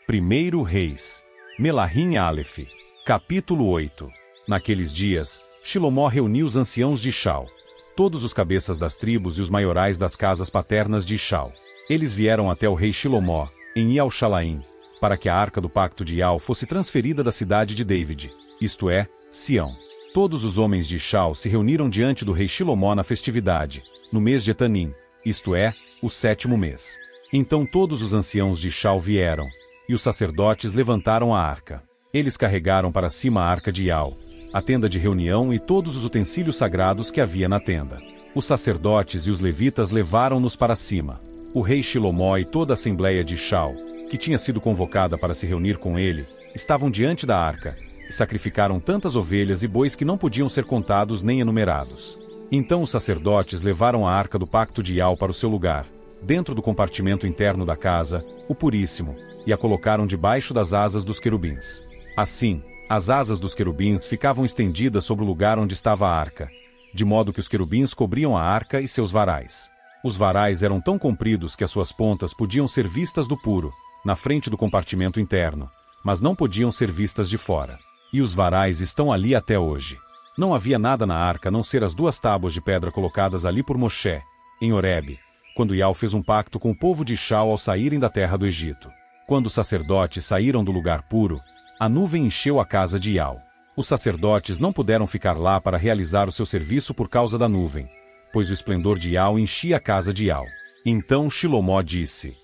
1 Reis. Melahim Aleph. Capítulo 8. Naqueles dias, Shilomó reuniu os anciãos de Ishau, todos os cabeças das tribos e os maiorais das casas paternas de Ishau. Eles vieram até o rei Shilomó, em Ial-Shalaim, para que a arca do pacto de Ial fosse transferida da cidade de David, isto é, Sião. Todos os homens de Ishau se reuniram diante do rei Shilomó na festividade, no mês de Etanim, isto é, o 7º mês. Então todos os anciãos de Ishau vieram, e os sacerdotes levantaram a arca. Eles carregaram para cima a arca de Ial, a tenda de reunião e todos os utensílios sagrados que havia na tenda. Os sacerdotes e os levitas levaram-nos para cima. O rei Shilomó e toda a assembleia de Ishau, que tinha sido convocada para se reunir com ele, estavam diante da arca, e sacrificaram tantas ovelhas e bois que não podiam ser contados nem enumerados. Então os sacerdotes levaram a arca do pacto de Ial para o seu lugar, dentro do compartimento interno da casa, o Puríssimo, e a colocaram debaixo das asas dos querubins. Assim, as asas dos querubins ficavam estendidas sobre o lugar onde estava a arca, de modo que os querubins cobriam a arca e seus varais. Os varais eram tão compridos que as suas pontas podiam ser vistas do puro, na frente do compartimento interno, mas não podiam ser vistas de fora. E os varais estão ali até hoje. Não havia nada na arca a não ser as 2 tábuas de pedra colocadas ali por Moshe, em Horebe, quando Ial fez um pacto com o povo de Ishau ao saírem da terra do Egito. Quando os sacerdotes saíram do lugar puro, a nuvem encheu a casa de Ial. Os sacerdotes não puderam ficar lá para realizar o seu serviço por causa da nuvem, pois o esplendor de Ial enchia a casa de Ial. Então Shilomó disse: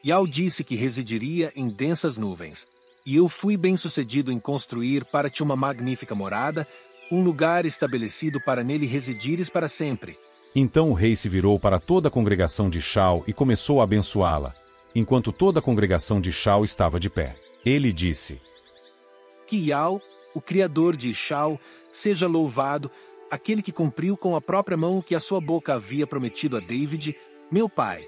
Ial disse que residiria em densas nuvens, e eu fui bem-sucedido em construir para ti uma magnífica morada, um lugar estabelecido para nele residires para sempre. Então o rei se virou para toda a congregação de Ishau e começou a abençoá-la, enquanto toda a congregação de Ishau estava de pé. Ele disse: Que Ial, o Criador de Ishau, seja louvado, aquele que cumpriu com a própria mão o que a sua boca havia prometido a David, meu pai.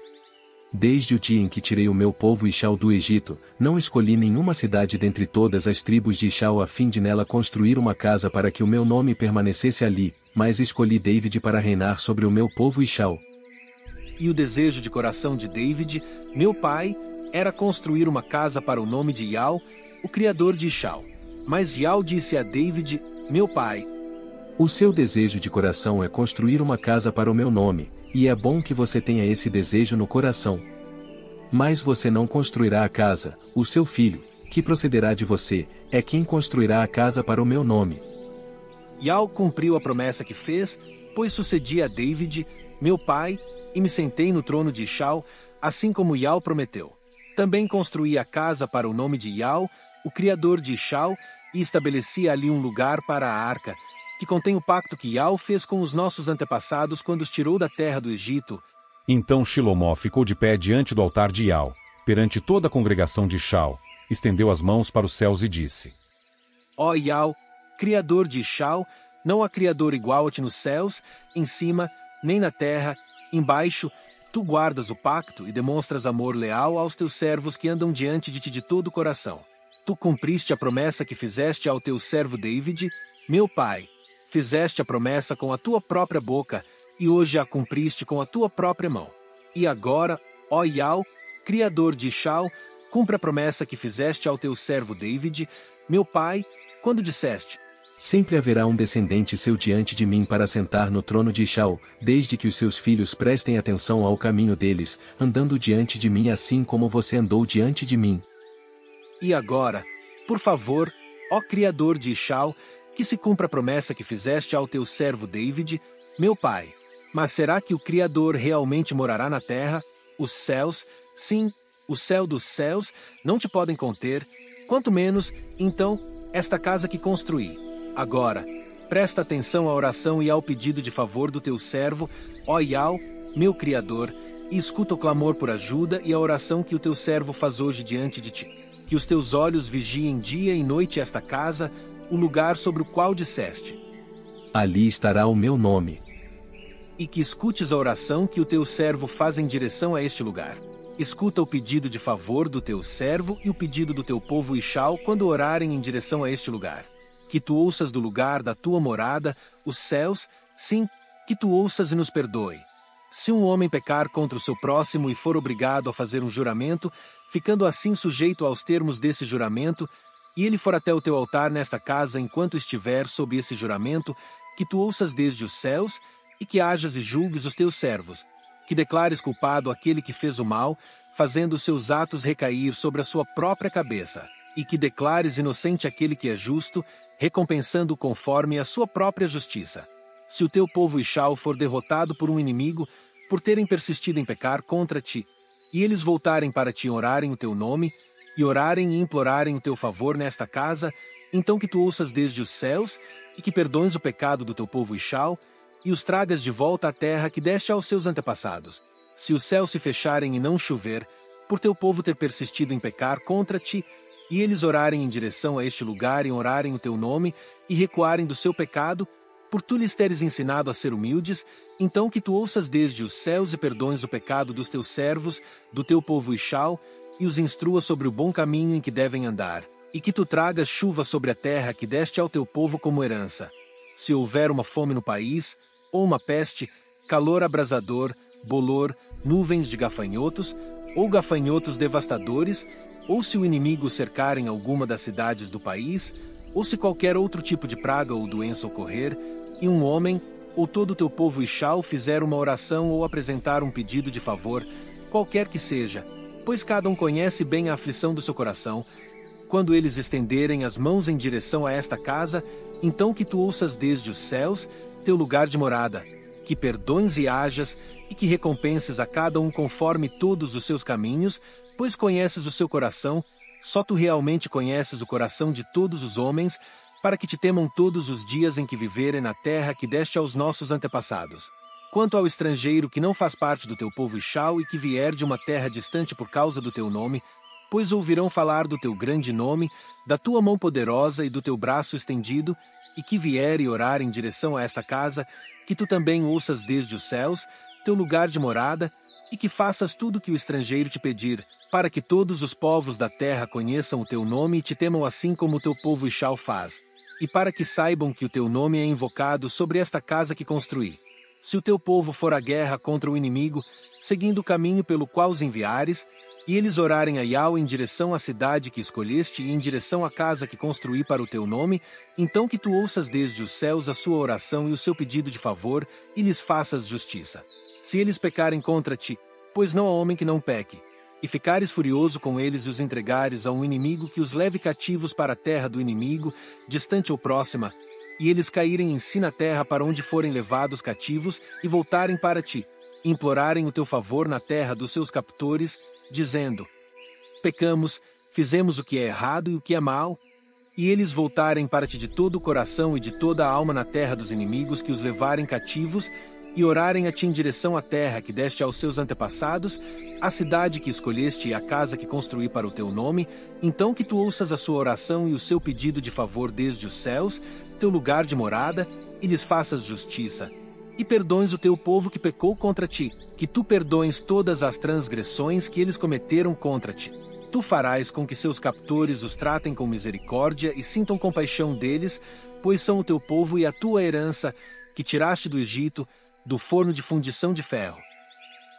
Desde o dia em que tirei o meu povo Ishau do Egito, não escolhi nenhuma cidade dentre todas as tribos de Ishau a fim de nela construir uma casa para que o meu nome permanecesse ali, mas escolhi David para reinar sobre o meu povo Ishau. E o desejo de coração de David, meu pai, era construir uma casa para o nome de Ial, o Criador de Ishau. Mas Ial disse a David, meu pai: O seu desejo de coração é construir uma casa para o meu nome, e é bom que você tenha esse desejo no coração. Mas você não construirá a casa, o seu filho, que procederá de você, é quem construirá a casa para o meu nome. Ial cumpriu a promessa que fez, pois sucedi a David, meu pai, e me sentei no trono de Ishau, assim como Ial prometeu. Também construí a casa para o nome de Ial, o Criador de Ishau, e estabeleci ali um lugar para a arca, que contém o pacto que Ial fez com os nossos antepassados quando os tirou da terra do Egito. Então Shilomó ficou de pé diante do altar de Ial, perante toda a congregação de Ishau, estendeu as mãos para os céus e disse: Ó Ial, Criador de Ishau, não há Criador igual a ti nos céus, em cima, nem na terra, embaixo. Tu guardas o pacto e demonstras amor leal aos teus servos que andam diante de ti de todo o coração. Tu cumpriste a promessa que fizeste ao teu servo David, meu pai. Fizeste a promessa com a tua própria boca, e hoje a cumpriste com a tua própria mão. E agora, ó Ial, Criador de Ishau, cumpre a promessa que fizeste ao teu servo David, meu pai, quando disseste: Sempre haverá um descendente seu diante de mim para sentar no trono de Ishau, desde que os seus filhos prestem atenção ao caminho deles, andando diante de mim assim como você andou diante de mim. E agora, por favor, ó Criador de Ishau, que se cumpra a promessa que fizeste ao teu servo David, meu pai. Mas será que o Criador realmente morará na terra? Os céus, sim, o céu dos céus, não te podem conter, quanto menos, então, esta casa que construí. Agora, presta atenção à oração e ao pedido de favor do teu servo, ó Ial, meu Criador, e escuta o clamor por ajuda e a oração que o teu servo faz hoje diante de ti. Que os teus olhos vigiem dia e noite esta casa, o lugar sobre o qual disseste: Ali estará o meu nome. E que escutes a oração que o teu servo faz em direção a este lugar. Escuta o pedido de favor do teu servo e o pedido do teu povo Ishau quando orarem em direção a este lugar. Que tu ouças do lugar da tua morada, os céus, sim, que tu ouças e nos perdoe. Se um homem pecar contra o seu próximo e for obrigado a fazer um juramento, ficando assim sujeito aos termos desse juramento, e ele for até o teu altar nesta casa enquanto estiver sob esse juramento, que tu ouças desde os céus, e que hajas e julgues os teus servos, que declares culpado aquele que fez o mal, fazendo os seus atos recair sobre a sua própria cabeça, e que declares inocente aquele que é justo, recompensando conforme a sua própria justiça. Se o teu povo Ixal for derrotado por um inimigo, por terem persistido em pecar contra ti, e eles voltarem para ti e orarem o teu nome, e orarem e implorarem o teu favor nesta casa, então que tu ouças desde os céus, e que perdoes o pecado do teu povo Ixal, e os tragas de volta à terra que deste aos seus antepassados. Se os céus se fecharem e não chover, por teu povo ter persistido em pecar contra ti, e eles orarem em direção a este lugar e orarem o teu nome, e recuarem do seu pecado, por tu lhes teres ensinado a ser humildes, então que tu ouças desde os céus e perdoes o pecado dos teus servos, do teu povo Ixal, e os instruas sobre o bom caminho em que devem andar, e que tu tragas chuva sobre a terra que deste ao teu povo como herança. Se houver uma fome no país, ou uma peste, calor abrasador, bolor, nuvens de gafanhotos, ou gafanhotos devastadores, ou se o inimigo cercarem alguma das cidades do país, ou se qualquer outro tipo de praga ou doença ocorrer, e um homem, ou todo o teu povo Ixal fizer uma oração ou apresentar um pedido de favor, qualquer que seja, pois cada um conhece bem a aflição do seu coração, quando eles estenderem as mãos em direção a esta casa, então que tu ouças desde os céus, teu lugar de morada, que perdoes e hajas, e que recompenses a cada um conforme todos os seus caminhos, pois conheces o seu coração, só tu realmente conheces o coração de todos os homens, para que te temam todos os dias em que viverem na terra que deste aos nossos antepassados. Quanto ao estrangeiro que não faz parte do teu povo Ixal e que vier de uma terra distante por causa do teu nome, pois ouvirão falar do teu grande nome, da tua mão poderosa e do teu braço estendido, e que vier e orar em direção a esta casa, que tu também ouças desde os céus, teu lugar de morada, e que faças tudo o que o estrangeiro te pedir, para que todos os povos da terra conheçam o teu nome e te temam assim como o teu povo Ixal faz, e para que saibam que o teu nome é invocado sobre esta casa que construí. Se o teu povo for à guerra contra o inimigo, seguindo o caminho pelo qual os enviares, e eles orarem a Yahweh em direção à cidade que escolheste e em direção à casa que construí para o teu nome, então que tu ouças desde os céus a sua oração e o seu pedido de favor, e lhes faças justiça. Se eles pecarem contra ti, pois não há homem que não peque, e ficares furioso com eles e os entregares a um inimigo que os leve cativos para a terra do inimigo, distante ou próxima, e eles caírem em si na terra para onde forem levados cativos, e voltarem para ti, e implorarem o teu favor na terra dos seus captores, dizendo: pecamos, fizemos o que é errado e o que é mal, e eles voltarem para ti de todo o coração e de toda a alma na terra dos inimigos que os levarem cativos, e orarem a ti em direção à terra que deste aos seus antepassados, a cidade que escolheste e a casa que construí para o teu nome, então que tu ouças a sua oração e o seu pedido de favor desde os céus, teu lugar de morada, e lhes faças justiça, e perdoes o teu povo que pecou contra ti, que tu perdoes todas as transgressões que eles cometeram contra ti. Tu farás com que seus captores os tratem com misericórdia e sintam compaixão deles, pois são o teu povo e a tua herança, que tiraste do Egito, do forno de fundição de ferro.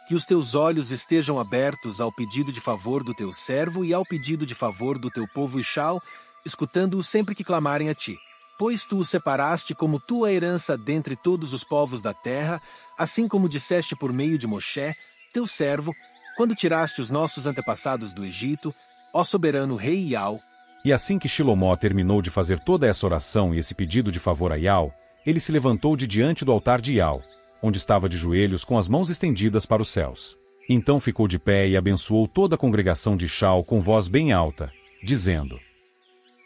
Que os teus olhos estejam abertos ao pedido de favor do teu servo e ao pedido de favor do teu povo Ixal, escutando-o sempre que clamarem a ti. Pois tu os separaste como tua herança dentre todos os povos da terra, assim como disseste por meio de Moshe, teu servo, quando tiraste os nossos antepassados do Egito, ó soberano rei Iau. E assim que Shilomó terminou de fazer toda essa oração e esse pedido de favor a Iau, ele se levantou de diante do altar de Iau, onde estava de joelhos com as mãos estendidas para os céus. Então ficou de pé e abençoou toda a congregação de Ixal com voz bem alta, dizendo: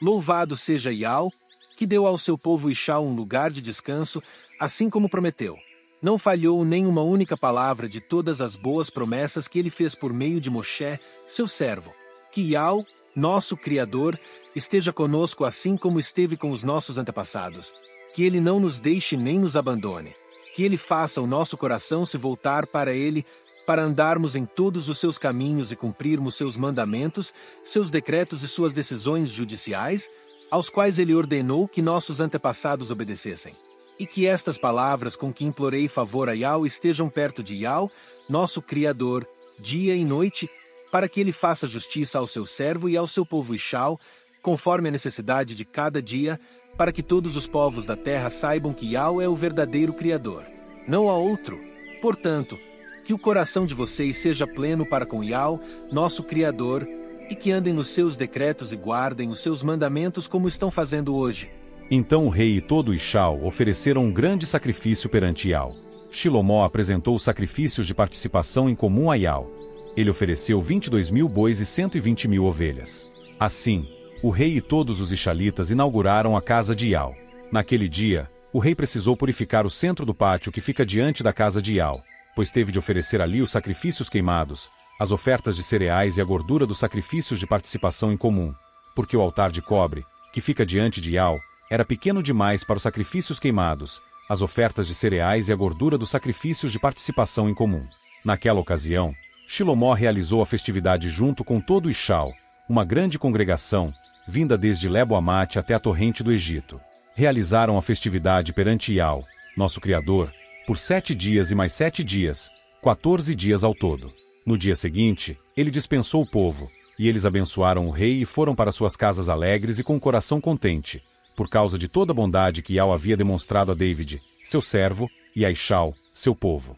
Louvado seja Iau, que deu ao seu povo Ixal um lugar de descanso, assim como prometeu. Não falhou nem uma única palavra de todas as boas promessas que ele fez por meio de Moshe, seu servo. Que Iau, nosso Criador, esteja conosco assim como esteve com os nossos antepassados. Que ele não nos deixe nem nos abandone. Que ele faça o nosso coração se voltar para ele, para andarmos em todos os seus caminhos e cumprirmos seus mandamentos, seus decretos e suas decisões judiciais, aos quais ele ordenou que nossos antepassados obedecessem. e que estas palavras com que implorei favor a Yau estejam perto de Yau, nosso Criador, dia e noite, para que ele faça justiça ao seu servo e ao seu povo Ishau, conforme a necessidade de cada dia, para que todos os povos da terra saibam que Yau é o verdadeiro Criador. Não há outro. Portanto, que o coração de vocês seja pleno para com Yau, nosso Criador, e que andem nos seus decretos e guardem os seus mandamentos como estão fazendo hoje. Então o rei e todo o Ishau ofereceram um grande sacrifício perante Yau. Shilomó apresentou os sacrifícios de participação em comum a Yau. Ele ofereceu 22.000 bois e 120.000 ovelhas. Assim, o rei e todos os Ishalitas inauguraram a casa de Yau. Naquele dia, o rei precisou purificar o centro do pátio que fica diante da casa de Yau, pois teve de oferecer ali os sacrifícios queimados, as ofertas de cereais e a gordura dos sacrifícios de participação em comum, porque o altar de cobre, que fica diante de Yau, era pequeno demais para os sacrifícios queimados, as ofertas de cereais e a gordura dos sacrifícios de participação em comum. Naquela ocasião, Shilomó realizou a festividade junto com todo o Ishau, uma grande congregação, vinda desde Lebo-Amate até a torrente do Egito. Realizaram a festividade perante Yau, nosso Criador, por 7 dias e mais 7 dias, 14 dias ao todo. No dia seguinte, ele dispensou o povo, e eles abençoaram o rei e foram para suas casas alegres e com o coração contente, por causa de toda a bondade que Yau havia demonstrado a David, seu servo, e a Ishau, seu povo.